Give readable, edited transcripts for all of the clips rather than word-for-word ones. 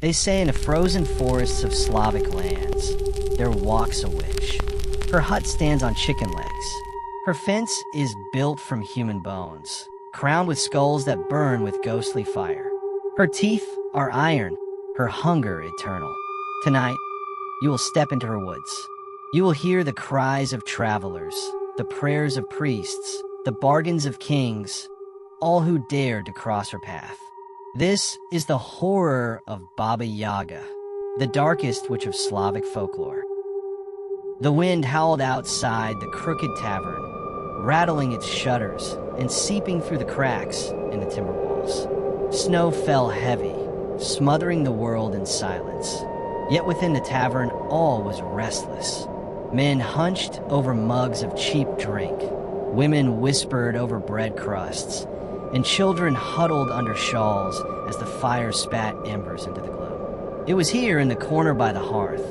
They say in the frozen forests of Slavic lands, there walks a witch. Her hut stands on chicken legs. Her fence is built from human bones, crowned with skulls that burn with ghostly fire. Her teeth are iron, her hunger eternal. Tonight, you will step into her woods. You will hear the cries of travelers, the prayers of priests, the bargains of kings, all who dared to cross her path. This is the horror of Baba Yaga, the darkest witch of Slavic folklore. The wind howled outside the crooked tavern, rattling its shutters and seeping through the cracks in the timber walls. Snow fell heavy, smothering the world in silence. Yet within the tavern, all was restless. Men hunched over mugs of cheap drink. Women whispered over bread crusts, and children huddled under shawls as the fire spat embers into the gloom. It was here in the corner by the hearth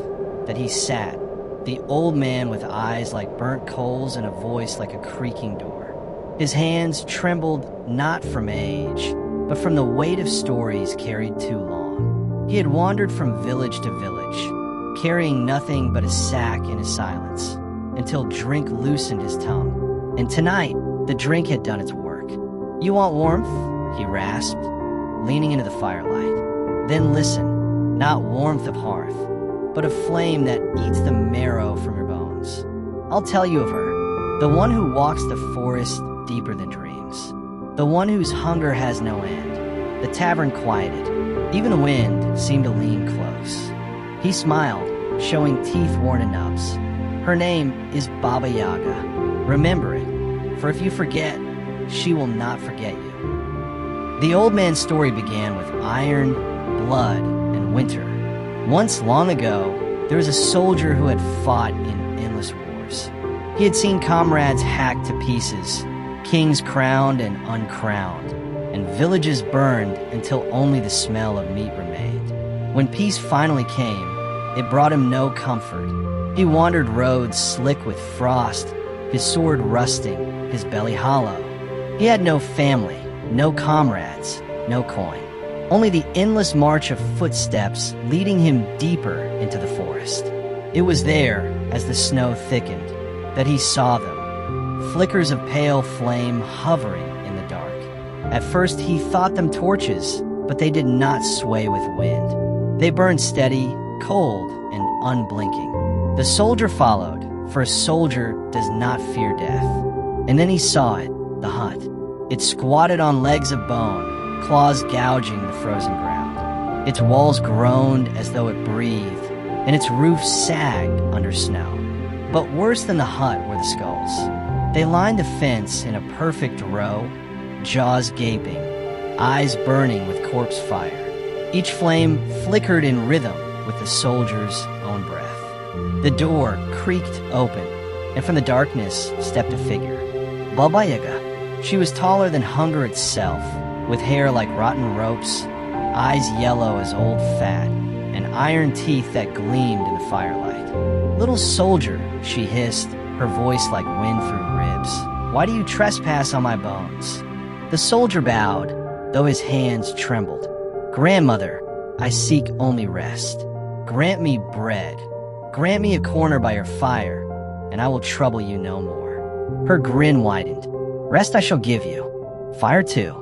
that he sat, the old man with eyes like burnt coals and a voice like a creaking door. His hands trembled not from age, but from the weight of stories carried too long. He had wandered from village to village, carrying nothing but a sack in his silence, until drink loosened his tongue. And tonight, the drink had done its work. "You want warmth?" he rasped, leaning into the firelight. "Then listen, not warmth of hearth, but a flame that eats the marrow from your bones. I'll tell you of her, the one who walks the forest deeper than dreams, the one whose hunger has no end." The tavern quieted. Even the wind seemed to lean close. He smiled, showing teeth worn in nubs. "Her name is Baba Yaga. Remember it, for if you forget, she will not forget you." The old man's story began with iron, blood, and winter. Once long ago, there was a soldier who had fought in endless wars. He had seen comrades hacked to pieces, kings crowned and uncrowned, and villages burned until only the smell of meat remained. When peace finally came, it brought him no comfort. He wandered roads slick with frost, his sword rusting, his belly hollow. He had no family, no comrades, no coin. Only the endless march of footsteps leading him deeper into the forest. It was there, as the snow thickened, that he saw them, flickers of pale flame hovering in the dark. At first he thought them torches, but they did not sway with wind. They burned steady, cold, and unblinking. The soldier followed, for a soldier does not fear death. And then he saw it, the hut. It squatted on legs of bone, claws gouging the frozen ground. Its walls groaned as though it breathed, and its roof sagged under snow. But worse than the hut were the skulls. They lined the fence in a perfect row, jaws gaping, eyes burning with corpse fire. Each flame flickered in rhythm with the soldier's own breath. The door creaked open, and from the darkness stepped a figure. Baba Yaga. She was taller than hunger itself, with hair like rotten ropes, eyes yellow as old fat, and iron teeth that gleamed in the firelight. "Little soldier," she hissed, her voice like wind through ribs, "why do you trespass on my bones?" The soldier bowed, though his hands trembled. "Grandmother, I seek only rest. Grant me bread. Grant me a corner by your fire, and I will trouble you no more." Her grin widened. "Rest I shall give you. Fire too.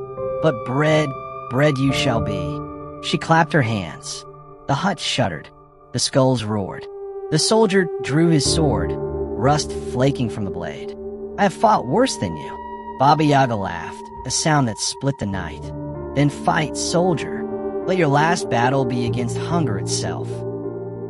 But bread, bread you shall be." She clapped her hands. The hut shuddered. The skulls roared. The soldier drew his sword, rust flaking from the blade. "I have fought worse than you." Baba Yaga laughed, a sound that split the night. "Then fight, soldier. Let your last battle be against hunger itself."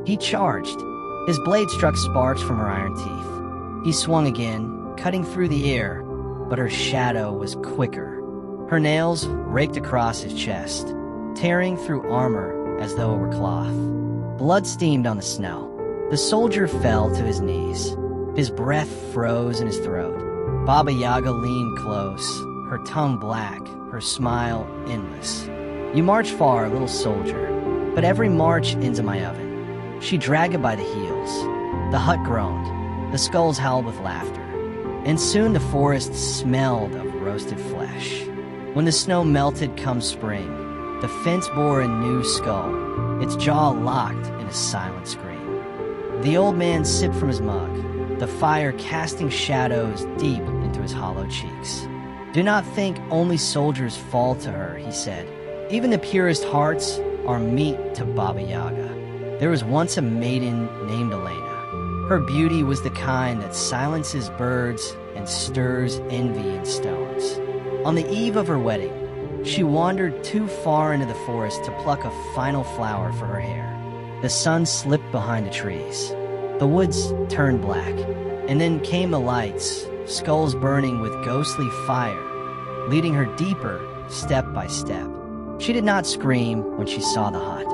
He charged. His blade struck sparks from her iron teeth. He swung again, cutting through the air, but her shadow was quicker. Her nails raked across his chest, tearing through armor as though it were cloth. Blood steamed on the snow. The soldier fell to his knees. His breath froze in his throat. Baba Yaga leaned close, her tongue black, her smile endless. "You march far, little soldier, but every march ends in my oven." She dragged it by the heels. The hut groaned. The skulls howled with laughter. And soon the forest smelled of roasted flesh. When the snow melted come spring, The fence bore a new skull, its jaw locked in a silent scream. The old man sipped from his mug, the fire casting shadows deep into his hollow cheeks. "Do not think only soldiers fall to her," he said. "Even the purest hearts are meat to Baba Yaga. There was once a maiden named Elena. Her beauty was the kind that silences birds and stirs envy in stones. On the eve of her wedding, she wandered too far into the forest to pluck a final flower for her hair. The sun slipped behind the trees. The woods turned black, and then came the lights, skulls burning with ghostly fire, leading her deeper step by step. She did not scream when she saw the hut.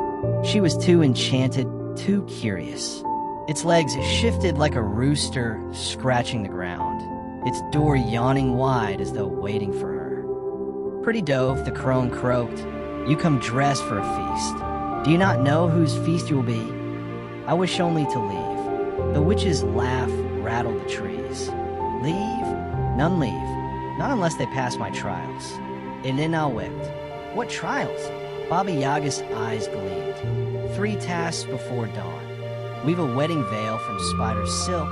She was too enchanted, too curious. Its legs shifted like a rooster scratching the ground, its door yawning wide as though waiting for her. "Pretty dove," the crone croaked, "you come dressed for a feast. Do you not know whose feast you will be? I wish only to leave." The witch's laugh rattled the trees. "Leave? None leave. Not unless they pass my trials." Elena wept. "What trials?" Baba Yaga's eyes gleamed. "3 tasks before dawn. Weave a wedding veil from spider silk,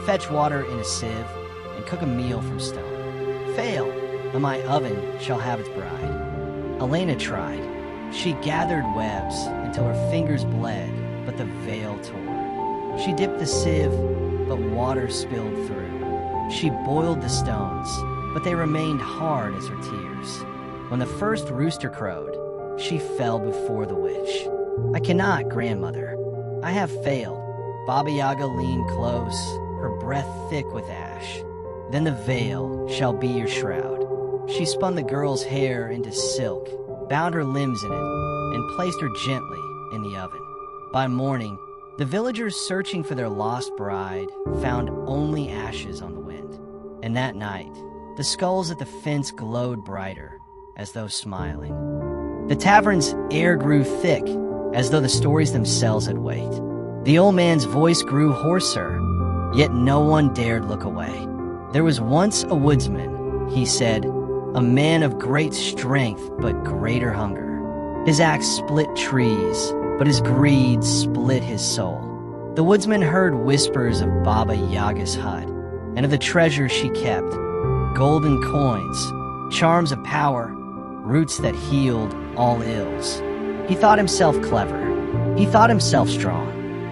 fetch water in a sieve, and cook a meal from stone. Fail, and my oven shall have its bride." Elena tried. She gathered webs until her fingers bled, but the veil tore. She dipped the sieve, but water spilled through. She boiled the stones, but they remained hard as her tears. When the first rooster crowed, she fell before the witch. "I cannot, grandmother. I have failed." Baba Yaga leaned close, her breath thick with ash. "Then the veil shall be your shroud." She spun the girl's hair into silk, bound her limbs in it, and placed her gently in the oven. By morning, the villagers searching for their lost bride found only ashes on the wind. And that night, the skulls at the fence glowed brighter, as though smiling. The tavern's air grew thick, as though the stories themselves had weight. The old man's voice grew hoarser, yet no one dared look away. "There was once a woodsman," he said, "a man of great strength but greater hunger. His axe split trees, but his greed split his soul." The woodsman heard whispers of Baba Yaga's hut, and of the treasure she kept, golden coins, charms of power, roots that healed all ills. He thought himself clever. He thought himself strong.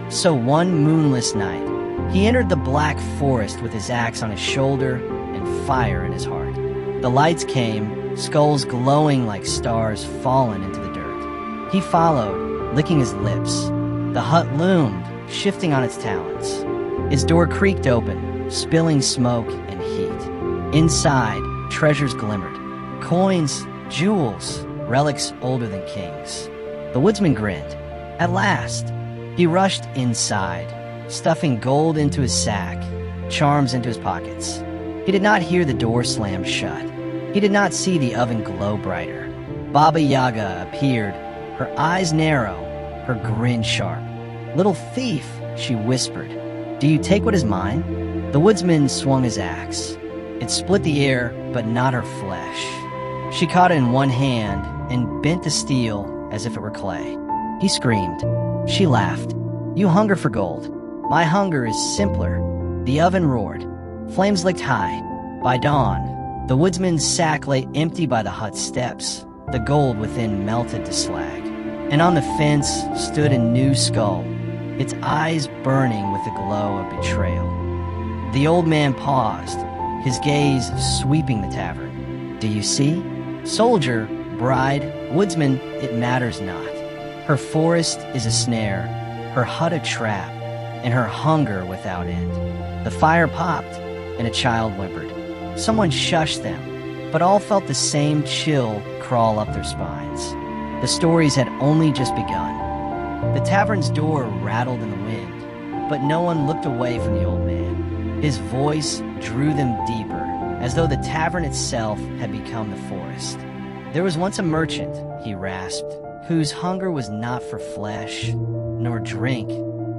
So one moonless night, he entered the black forest with his axe on his shoulder and fire in his heart. The lights came, skulls glowing like stars fallen into the dirt. He followed, licking his lips. The hut loomed, shifting on its talons. Its door creaked open, spilling smoke and heat. Inside, treasures glimmered. Coins, jewels, relics older than kings. The woodsman grinned. At last, he rushed inside, stuffing gold into his sack, charms into his pockets. He did not hear the door slam shut. He did not see the oven glow brighter. Baba Yaga appeared, her eyes narrow, her grin sharp. "Little thief," she whispered, "do you take what is mine?" The woodsman swung his axe. It split the air, but not her flesh. She caught it in one hand and bent the steel as if it were clay. He screamed. She laughed. "You hunger for gold. My hunger is simpler." The oven roared. Flames licked high. By dawn, the woodsman's sack lay empty by the hut's steps, the gold within melted to slag. And on the fence stood a new skull, its eyes burning with the glow of betrayal. The old man paused, his gaze sweeping the tavern. "Do you see? Soldier, bride, woodsman, it matters not. Her forest is a snare, her hut a trap, and her hunger without end." The fire popped, and a child whimpered. Someone shushed them, but all felt the same chill crawl up their spines. The stories had only just begun. The tavern's door rattled in the wind, but no one looked away from the old man. His voice drew them deeper, as though the tavern itself had become the forest. "There was once a merchant," he rasped, "whose hunger was not for flesh, nor drink,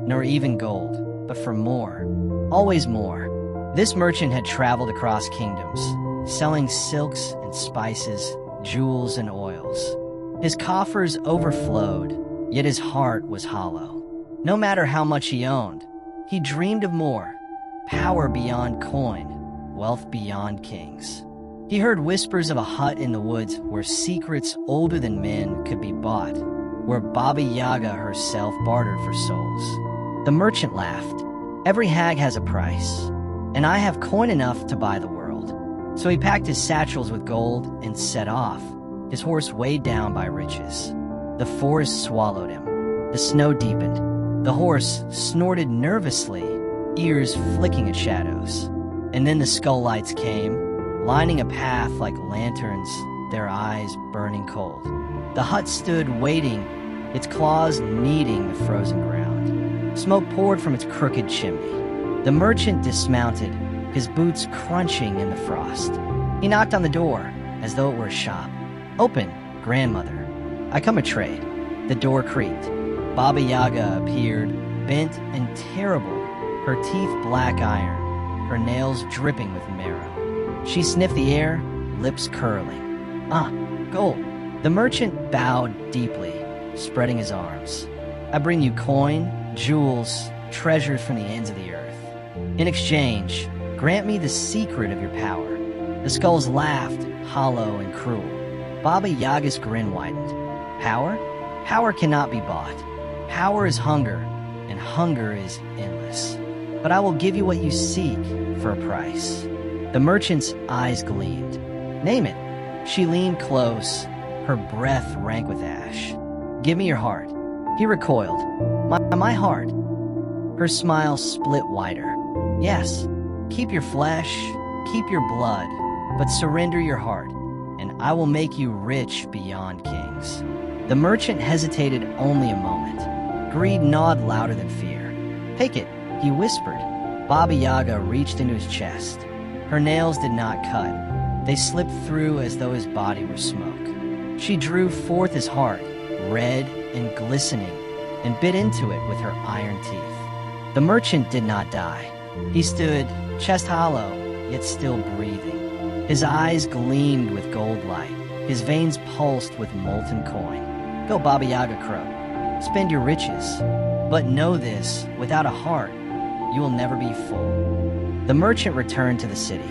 nor even gold, but for more, always more. This merchant had traveled across kingdoms, selling silks and spices, jewels and oils. His coffers overflowed, yet his heart was hollow. No matter how much he owned, he dreamed of more. Power beyond coin, wealth beyond kings. He heard whispers of a hut in the woods where secrets older than men could be bought, where Baba Yaga herself bartered for souls. The merchant laughed. Every hag has a price, and I have coin enough to buy the world. So he packed his satchels with gold and set off, his horse weighed down by riches. The forest swallowed him. The snow deepened. The horse snorted nervously, ears flicking at shadows. And then the skull lights came, lining a path like lanterns, their eyes burning cold. The hut stood waiting, its claws kneading the frozen ground. Smoke poured from its crooked chimney. The merchant dismounted, his boots crunching in the frost. He knocked on the door, as though it were a shop. "Open, grandmother. I come a trade." The door creaked. Baba Yaga appeared, bent and terrible, her teeth black iron, her nails dripping with marrow. She sniffed the air, lips curling. "Ah, gold." The merchant bowed deeply, spreading his arms. "I bring you coin, jewels, treasures from the ends of the earth. In exchange, grant me the secret of your power." The skulls laughed, hollow and cruel. Baba Yaga's grin widened. "Power? Power cannot be bought. Power is hunger, and hunger is endless. But I will give you what you seek for a price." The merchant's eyes gleamed. "Name it." She leaned close, her breath rank with ash. "Give me your heart." He recoiled. My heart." Her smile split wider. "Yes, keep your flesh, keep your blood, but surrender your heart, and I will make you rich beyond kings." The merchant hesitated only a moment. Greed gnawed louder than fear. "Take it," he whispered. Baba Yaga reached into his chest. Her nails did not cut. They slipped through as though his body were smoke. She drew forth his heart, red and glistening, and bit into it with her iron teeth. The merchant did not die. He stood, chest hollow, yet still breathing. His eyes gleamed with gold light. His veins pulsed with molten coin. "Go," Baba Yaga crowed. "Spend your riches. But know this, without a heart, you will never be full." The merchant returned to the city.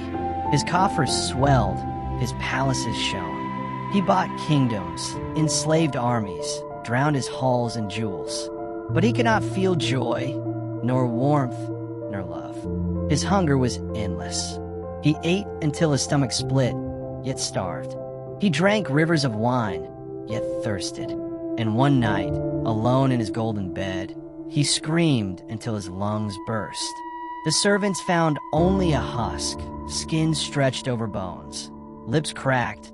His coffers swelled, his palaces shone. He bought kingdoms, enslaved armies, drowned his halls in jewels. But he could not feel joy, nor warmth, nor love. His hunger was endless. He ate until his stomach split, yet starved. He drank rivers of wine, yet thirsted. And one night, alone in his golden bed, he screamed until his lungs burst. The servants found only a husk, skin stretched over bones, lips cracked,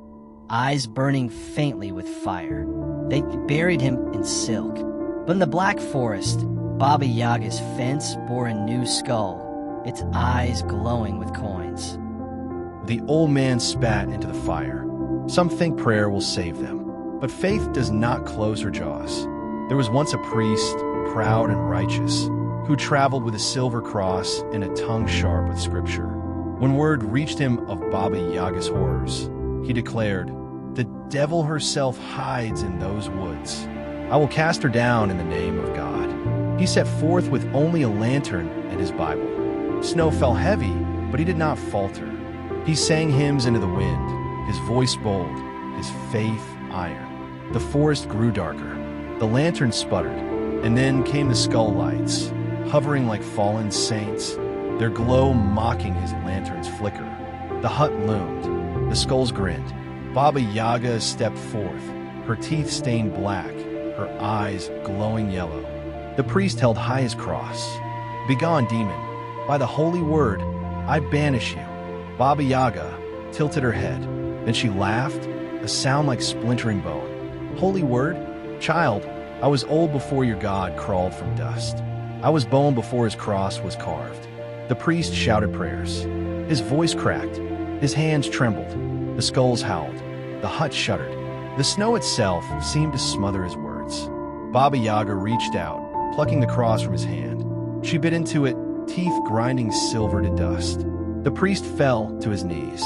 eyes burning faintly with fire. They buried him in silk. But in the black forest, Baba Yaga's fence bore a new skull, its eyes glowing with coins. The old man spat into the fire. Some think prayer will save them, but faith does not close her jaws. There was once a priest, proud and righteous, who traveled with a silver cross and a tongue sharp with scripture. When word reached him of Baba Yaga's horrors, he declared, "The devil herself hides in those woods. I will cast her down in the name of God." He set forth with only a lantern and his Bible. Snow fell heavy, but he did not falter. He sang hymns into the wind, his voice bold, his faith iron. The forest grew darker. The lantern sputtered, and then came the skull lights, hovering like fallen saints, their glow mocking his lantern's flicker. The hut loomed. The skulls grinned. Baba Yaga stepped forth, her teeth stained black, her eyes glowing yellow. The priest held high his cross. "Begone, demon. By the holy word, I banish you." Baba Yaga tilted her head. Then she laughed, a sound like splintering bone. "Holy word? Child, I was old before your God crawled from dust. I was bone before his cross was carved." The priest shouted prayers. His voice cracked. His hands trembled. The skulls howled. The hut shuddered. The snow itself seemed to smother his words. Baba Yaga reached out, plucking the cross from his hand. She bit into it, teeth grinding silver to dust. The priest fell to his knees.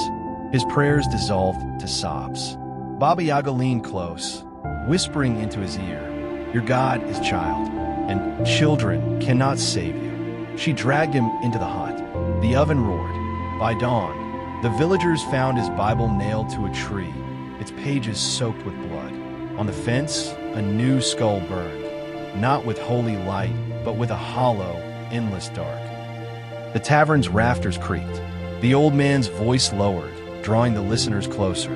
His prayers dissolved to sobs. Baba Yaga leaned close. whispering into his ear, "Your God is child, and children cannot save you." She dragged him into the hut. The oven roared. By dawn, the villagers found his Bible nailed to a tree, its pages soaked with blood. On the fence, a new skull burned, not with holy light, but with a hollow, endless dark. The tavern's rafters creaked. The old man's voice lowered, drawing the listeners closer.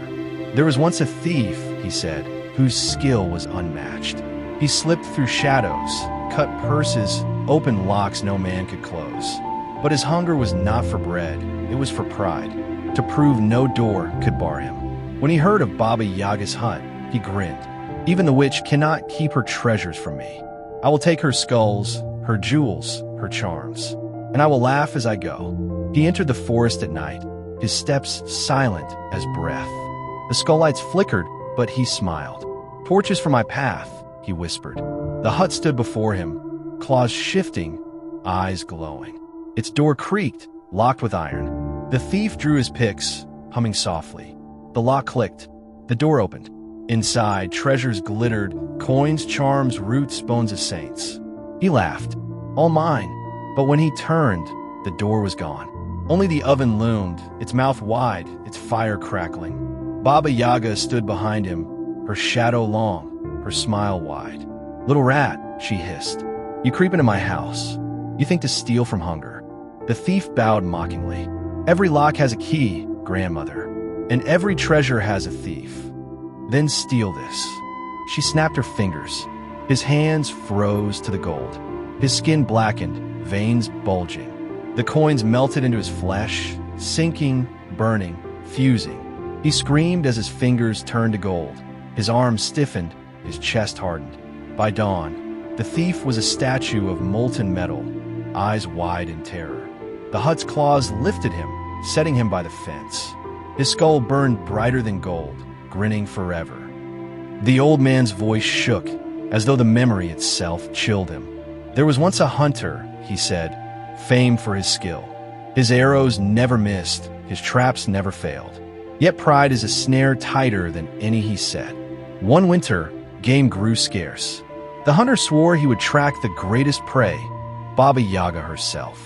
"There was once a thief," he said, "whose skill was unmatched. He slipped through shadows, cut purses, opened locks no man could close. But his hunger was not for bread, it was for pride, to prove no door could bar him. When he heard of Baba Yaga's hut, he grinned. Even the witch cannot keep her treasures from me. I will take her skulls, her jewels, her charms, and I will laugh as I go." He entered the forest at night, his steps silent as breath. The skull lights flickered, but he smiled. "Torches for my path," he whispered. The hut stood before him, claws shifting, eyes glowing. Its door creaked, locked with iron. The thief drew his picks, humming softly. The lock clicked. The door opened. Inside, treasures glittered, coins, charms, roots, bones of saints. He laughed. "All mine." But when he turned, the door was gone. Only the oven loomed, its mouth wide, its fire crackling. Baba Yaga stood behind him, her shadow long, her smile wide. "Little rat," she hissed, "you creep into my house. You think to steal from hunger." The thief bowed mockingly. "Every lock has a key, grandmother, and every treasure has a thief. Then steal this." She snapped her fingers. His hands froze to the gold. His skin blackened, veins bulging. The coins melted into his flesh, sinking, burning, fusing. He screamed as his fingers turned to gold. His arms stiffened, his chest hardened. By dawn, the thief was a statue of molten metal, eyes wide in terror. The hut's claws lifted him, setting him by the fence. His skull burned brighter than gold, grinning forever. The old man's voice shook, as though the memory itself chilled him. "There was once a hunter," he said, "famed for his skill. His arrows never missed, his traps never failed. Yet pride is a snare tighter than any he set. One winter, game grew scarce. The hunter swore he would track the greatest prey, Baba Yaga herself.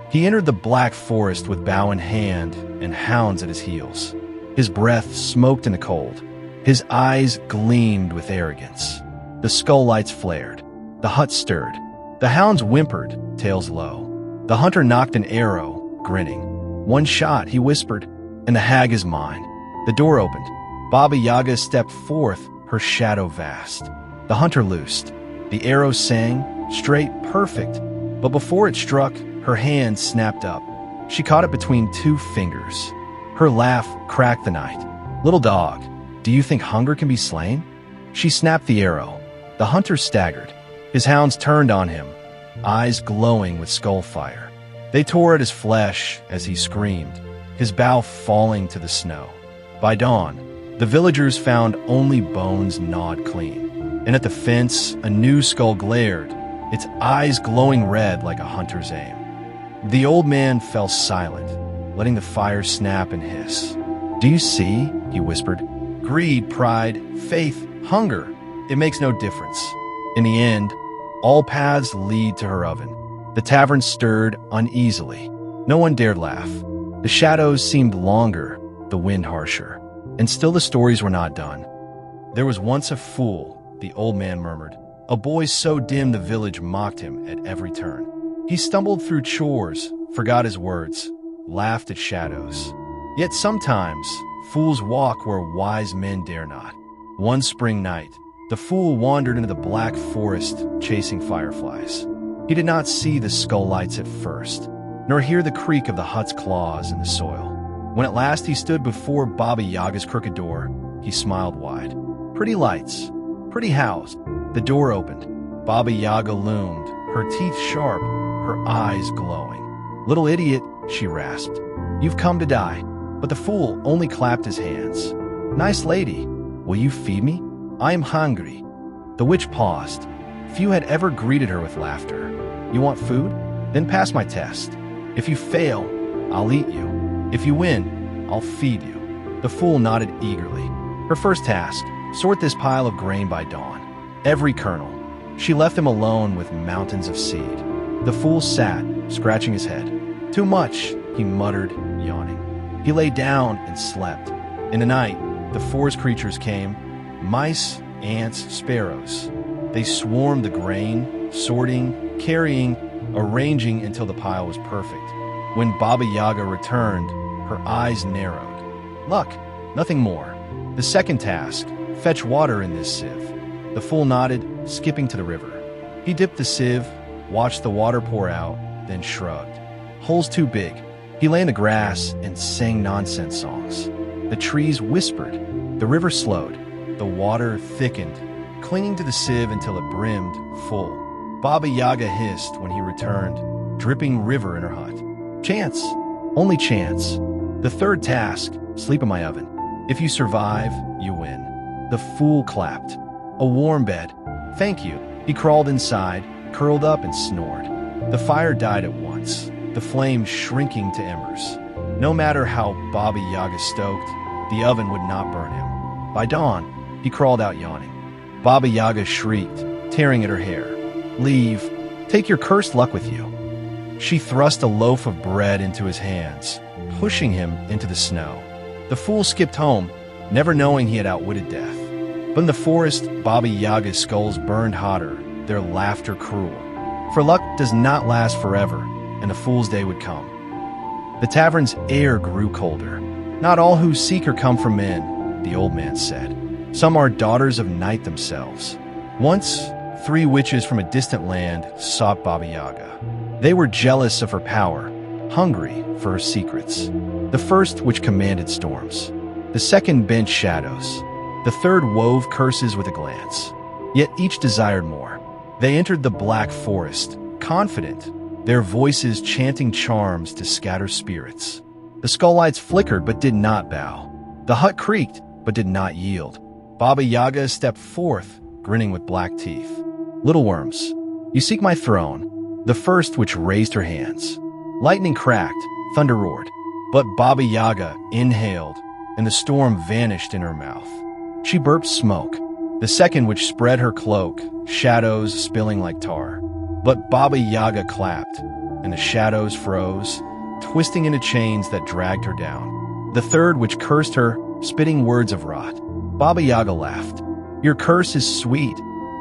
He entered the black forest with bow in hand and hounds at his heels. His breath smoked in the cold. His eyes gleamed with arrogance. The skull lights flared. The hut stirred. The hounds whimpered, tails low. The hunter knocked an arrow, grinning. 'One shot,' he whispered, 'and the hag is mine.' The door opened. Baba Yaga stepped forth, her shadow vast. The hunter loosed. The arrow sang, straight, perfect, but before it struck, her hand snapped up. She caught it between two fingers. Her laugh cracked the night. 'Little dog, do you think hunger can be slain?' She snapped the arrow. The hunter staggered. His hounds turned on him, eyes glowing with skull fire. They tore at his flesh as he screamed, his bow falling to the snow. By dawn, the villagers found only bones gnawed clean, and at the fence a new skull glared, its eyes glowing red like a hunter's aim. The old man fell silent, letting the fire snap and hiss. "Do you see?" he whispered. "Greed, pride, faith, hunger, it makes no difference. In the end, all paths lead to her oven." The tavern stirred uneasily. No one dared laugh. The shadows seemed longer, the wind harsher. And still the stories were not done. "There was once a fool," the old man murmured. "A boy so dim the village mocked him at every turn. He stumbled through chores, forgot his words, laughed at shadows. Yet sometimes, fools walk where wise men dare not." One spring night, the fool wandered into the black forest, chasing fireflies. He did not see the skull lights at first, nor hear the creak of the hut's claws in the soil. When at last he stood before Baba Yaga's crooked door, he smiled wide. "Pretty lights, pretty house." The door opened. Baba Yaga loomed, her teeth sharp, her eyes glowing. "Little idiot," she rasped, "you've come to die." But the fool only clapped his hands. "Nice lady, will you feed me? I am hungry." The witch paused. Few had ever greeted her with laughter. "You want food? Then pass my test. If you fail, I'll eat you. If you win, I'll feed you." The fool nodded eagerly. Her first task, Sort this pile of grain by dawn. Every kernel. She left him alone with mountains of seed. The fool sat, scratching his head. Too much, he muttered, yawning. He lay down and slept. In the night, the forest creatures came, mice, ants, sparrows. They swarmed the grain, sorting, carrying, arranging until the pile was perfect. When Baba Yaga returned, her eyes narrowed. Luck, nothing more. The second task, fetch water in this sieve. The fool nodded, skipping to the river. He dipped the sieve, watched the water pour out, then shrugged. Hole's too big. He lay in the grass and sang nonsense songs. The trees whispered. The river slowed. The water thickened, clinging to the sieve until it brimmed full. Baba Yaga hissed when he returned, dripping river in her hut. Chance. Only chance. The third task, sleep in my oven. If you survive, you win. The fool clapped. A warm bed. Thank you. He crawled inside, curled up and snored. The fire died at once, the flames shrinking to embers. No matter how Baba Yaga stoked, the oven would not burn him. By dawn, he crawled out yawning. Baba Yaga shrieked, tearing at her hair. Leave. Take your cursed luck with you. She thrust a loaf of bread into his hands, pushing him into the snow. The fool skipped home, never knowing he had outwitted death. But in the forest, Baba Yaga's skulls burned hotter, their laughter cruel. For luck does not last forever, and the fool's day would come. The tavern's air grew colder. Not all who seek her come from men, the old man said. Some are daughters of night themselves. Once, 3 witches from a distant land sought Baba Yaga. They were jealous of her power, hungry for her secrets. The first which commanded storms. The second bent shadows. The third wove curses with a glance. Yet each desired more. They entered the black forest, confident, their voices chanting charms to scatter spirits. The skull lights flickered but did not bow. The hut creaked but did not yield. Baba Yaga stepped forth, grinning with black teeth. Little worms, you seek my throne, the first which raised her hands. Lightning cracked, thunder roared, but Baba Yaga inhaled, and the storm vanished in her mouth. She burped smoke, the second which spread her cloak, shadows spilling like tar. But Baba Yaga clapped, and the shadows froze, twisting into chains that dragged her down. The third which cursed her, spitting words of rot. Baba Yaga laughed. Your curse is sweet.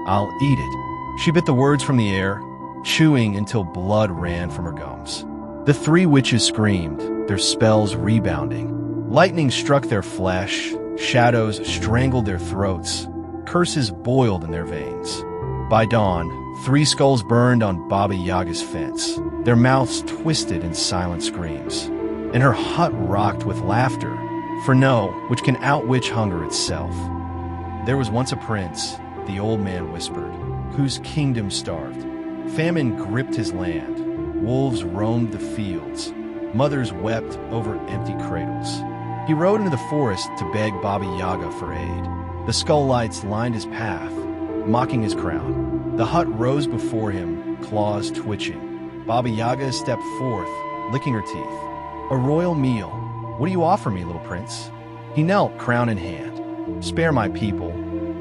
I'll eat it. She bit the words from the air, chewing until blood ran from her gums. The 3 witches screamed, their spells rebounding. Lightning struck their flesh, shadows strangled their throats, curses boiled in their veins. By dawn, 3 skulls burned on Baba Yaga's fence, their mouths twisted in silent screams. And her hut rocked with laughter, for no which can outwitch hunger itself. There was once a prince, the old man whispered, whose kingdom starved. Famine gripped his land, wolves roamed the fields, mothers wept over empty cradles. He rode into the forest to beg Baba Yaga for aid. The skull lights lined his path, mocking his crown. The hut rose before him, claws twitching. Baba Yaga stepped forth, licking her teeth. A royal meal. What do you offer me, little prince? He knelt, crown in hand. Spare my people,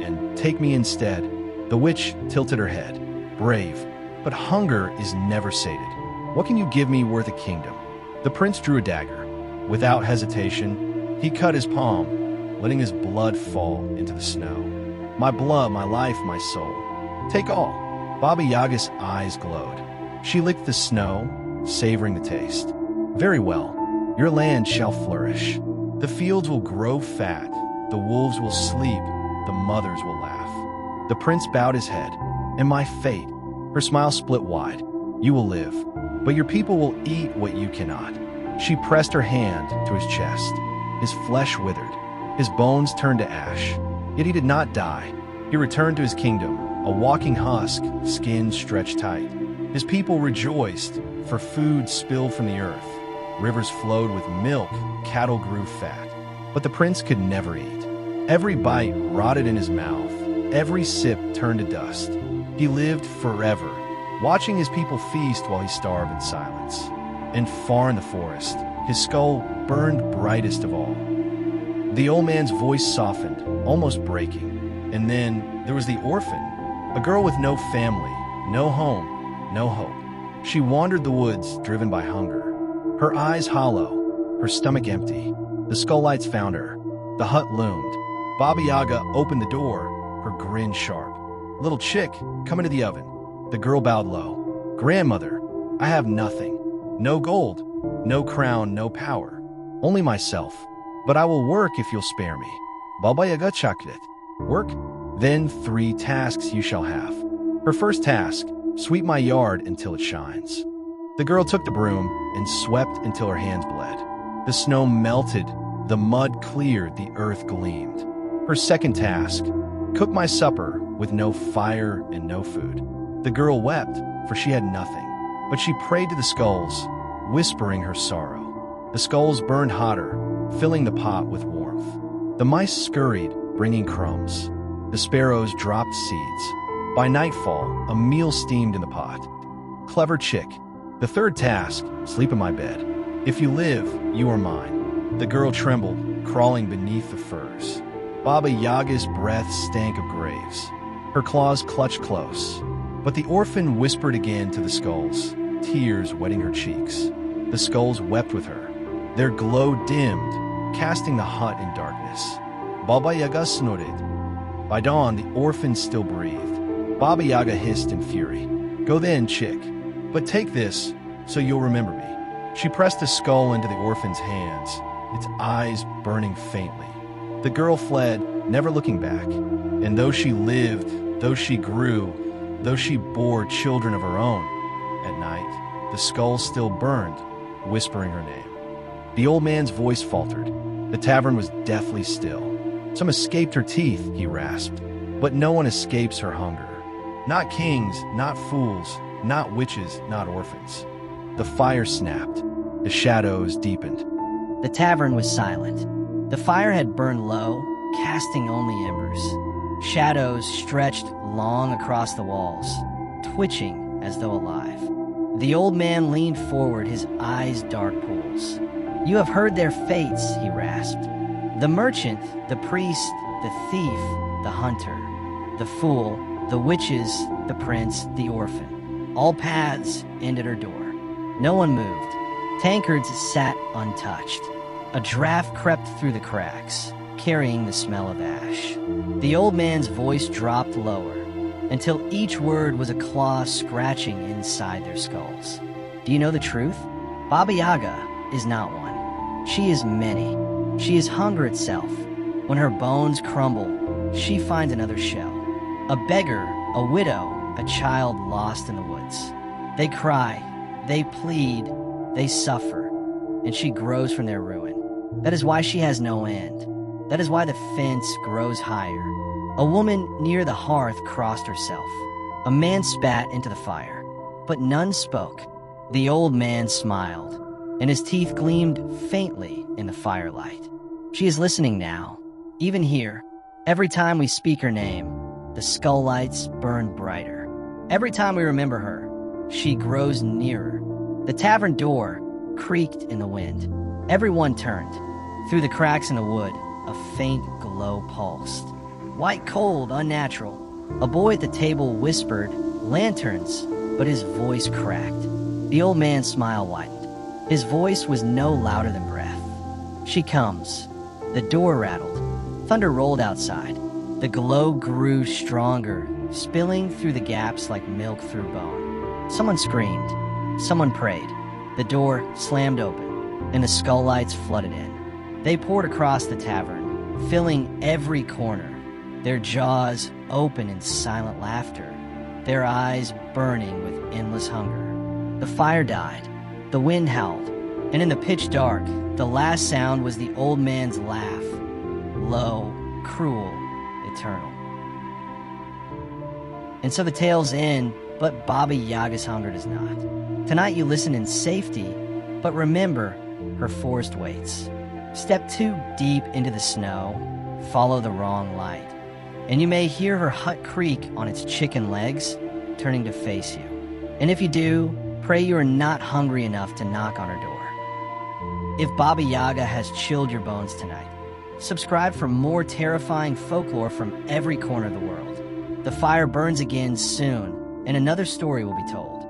and take me instead. The witch tilted her head. Brave, but hunger is never sated. What can you give me worth a kingdom? The prince drew a dagger. Without hesitation, he cut his palm, letting his blood fall into the snow. My blood, my life, my soul. Take all. Baba Yaga's eyes glowed. She licked the snow, savoring the taste. Very well. Your land shall flourish. The fields will grow fat. The wolves will sleep. The mothers will laugh. The prince bowed his head. And my fate. Her smile split wide. You will live, but your people will eat what you cannot. She pressed her hand to his chest. His flesh withered. His bones turned to ash. Yet he did not die. He returned to his kingdom, a walking husk, skin stretched tight. His people rejoiced, for food spilled from the earth. Rivers flowed with milk, cattle grew fat. But the prince could never eat. Every bite rotted in his mouth. Every sip turned to dust. He lived forever, watching his people feast while he starved in silence. And far in the forest, his skull burned brightest of all. The old man's voice softened, almost breaking. And then there was the orphan, a girl with no family, no home, no hope. She wandered the woods, driven by hunger. Her eyes hollow, her stomach empty. The skull lights found her. The hut loomed. Baba Yaga opened the door, her grin sharp. "Little chick, come into the oven." The girl bowed low. "Grandmother, I have nothing. No gold, no crown, no power. Only myself. But I will work if you'll spare me." Baba Yaga chakrit. "Work? Then 3 tasks you shall have. Her first task, sweep my yard until it shines." The girl took the broom and swept until her hands bled. The snow melted, the mud cleared, the earth gleamed. Her second task, cook my supper with no fire and no food. The girl wept, for she had nothing. But she prayed to the skulls, whispering her sorrow. The skulls burned hotter, filling the pot with warmth. The mice scurried, bringing crumbs. The sparrows dropped seeds. By nightfall, a meal steamed in the pot. "Clever chick. The third task, sleep in my bed. If you live, you are mine." The girl trembled, crawling beneath the furs. Baba Yaga's breath stank of graves. Her claws clutched close. But the orphan whispered again to the skulls, tears wetting her cheeks. The skulls wept with her. Their glow dimmed, casting the hut in darkness. Baba Yaga snorted. By dawn, the orphan still breathed. Baba Yaga hissed in fury. "Go then, chick. But take this, so you'll remember me." She pressed a skull into the orphan's hands, its eyes burning faintly. The girl fled, never looking back. And though she lived, though she grew, though she bore children of her own, at night, the skull still burned, whispering her name. The old man's voice faltered. The tavern was deathly still. "Some escaped her teeth," he rasped. "But no one escapes her hunger. Not kings, not fools, not witches, not orphans." The fire snapped. The shadows deepened. The tavern was silent. The fire had burned low, casting only embers. Shadows stretched long across the walls, twitching as though alive. The old man leaned forward, his eyes dark pools. "You have heard their fates," he rasped. "The merchant, the priest, the thief, the hunter, the fool, the witches, the prince, the orphan. All paths end at her door." No one moved. Tankards sat untouched. A draft crept through the cracks, carrying the smell of ash. The old man's voice dropped lower, until each word was a claw scratching inside their skulls. "Do you know the truth? Baba Yaga is not one. She is many. She is hunger itself. When her bones crumble, she finds another shell. A beggar, a widow, a child lost in the woods. They cry, they plead, they suffer, and she grows from their ruin. That is why she has no end. That is why the fence grows higher." A woman near the hearth crossed herself. A man spat into the fire, but none spoke. The old man smiled, and his teeth gleamed faintly in the firelight. "She is listening now, even here. Every time we speak her name, the skull lights burn brighter. Every time we remember her, she grows nearer." The tavern door creaked in the wind. Everyone turned. Through the cracks in the wood, a faint glow pulsed. White cold, unnatural. A boy at the table whispered, "Lanterns," but his voice cracked. The old man's smile widened. His voice was no louder than breath. "She comes." The door rattled. Thunder rolled outside. The glow grew stronger, spilling through the gaps like milk through bone. Someone screamed. Someone prayed. The door slammed open, and the skull lights flooded in. They poured across the tavern, filling every corner, their jaws open in silent laughter, their eyes burning with endless hunger. The fire died, the wind howled, and in the pitch dark, the last sound was the old man's laugh, low, cruel, eternal. And so the tale's end, but Baba Yaga's hunger does not. Tonight you listen in safety, but remember, her forest waits. Step too deep into the snow, follow the wrong light, and you may hear her hut creak on its chicken legs, turning to face you. And if you do, pray you are not hungry enough to knock on her door. If Baba Yaga has chilled your bones tonight, Subscribe for more terrifying folklore from every corner of the world. The fire burns again soon, and another story will be told.